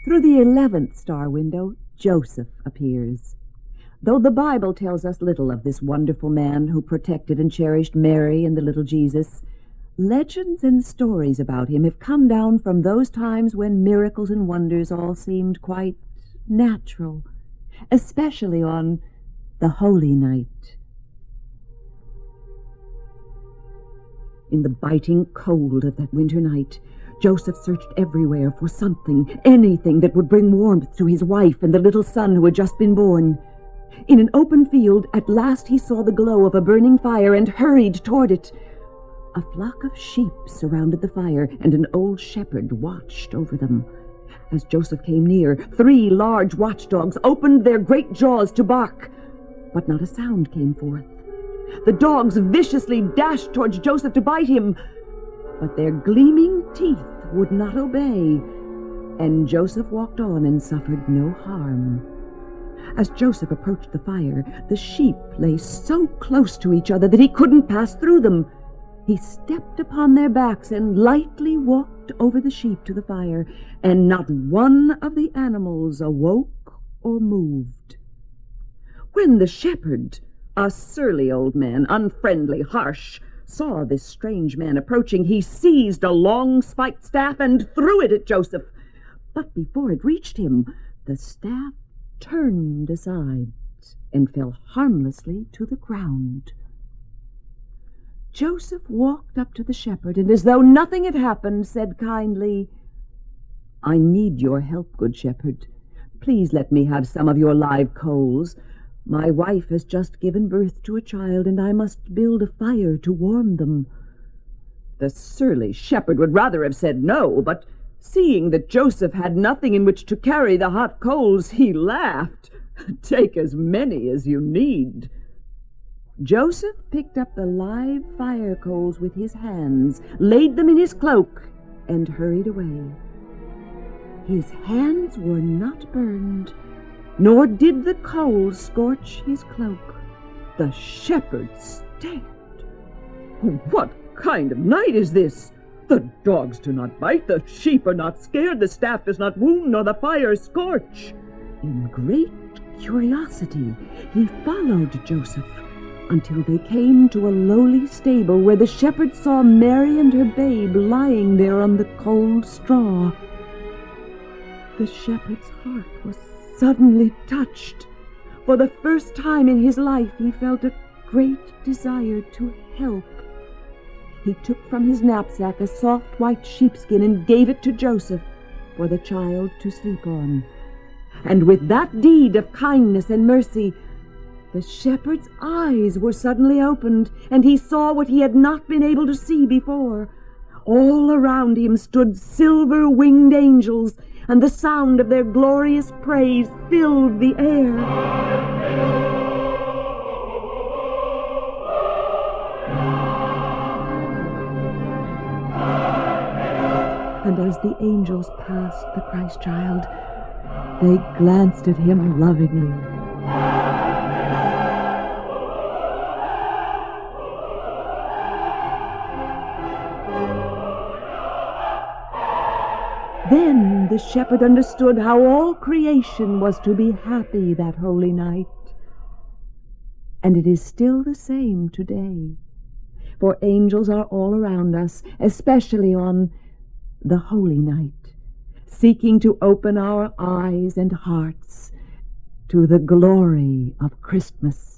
Through the 11th star window, Joseph appears. Though the Bible tells us little of this wonderful man who protected and cherished Mary and the little Jesus, legends and stories about him have come down from those times when miracles and wonders all seemed quite natural, especially on the Holy Night. In the biting cold of that winter night, Joseph searched everywhere for something, anything that would bring warmth to his wife and the little son who had just been born. In an open field, at last he saw the glow of a burning fire and hurried toward it. A flock of sheep surrounded the fire, and an old shepherd watched over them. As Joseph came near, 3 large watchdogs opened their great jaws to bark, but not a sound came forth. The dogs viciously dashed towards Joseph to bite him, but their gleaming teeth would not obey, and Joseph walked on and suffered no harm. As Joseph approached the fire, the sheep lay so close to each other that he couldn't pass through them. He stepped upon their backs and lightly walked over the sheep to the fire, and not one of the animals awoke or moved. When the shepherd, a surly old man, unfriendly, harsh, saw this strange man approaching, he seized a long spiked staff and threw it at Joseph. But before it reached him, the staff turned aside and fell harmlessly to the ground. Joseph walked up to the shepherd, and as though nothing had happened, said kindly, "I need your help, good shepherd. Please let me have some of your live coals. My wife has just given birth to a child, and I must build a fire to warm them." The surly shepherd would rather have said no, but seeing that Joseph had nothing in which to carry the hot coals, he laughed. "Take as many as you need." Joseph picked up the live fire coals with his hands, laid them in his cloak, and hurried away. His hands were not burned, nor did the coals scorch his cloak. The shepherd stared. "What kind of night is this? The dogs do not bite, the sheep are not scared, the staff does not wound, nor the fire scorch." In great curiosity, he followed Joseph until they came to a lowly stable where the shepherd saw Mary and her babe lying there on the cold straw. The shepherd's heart was suddenly touched. For the first time in his life, he felt a great desire to help. He took from his knapsack a soft white sheepskin and gave it to Joseph for the child to sleep on. And with that deed of kindness and mercy, the shepherd's eyes were suddenly opened, and he saw what he had not been able to see before. All around him stood silver-winged angels, and the sound of their glorious praise filled the air. And as the angels passed the Christ child, they glanced at him lovingly. Then the shepherd understood how all creation was to be happy that holy night. And it is still the same today, for angels are all around us, especially on the holy night, seeking to open our eyes and hearts to the glory of Christmas.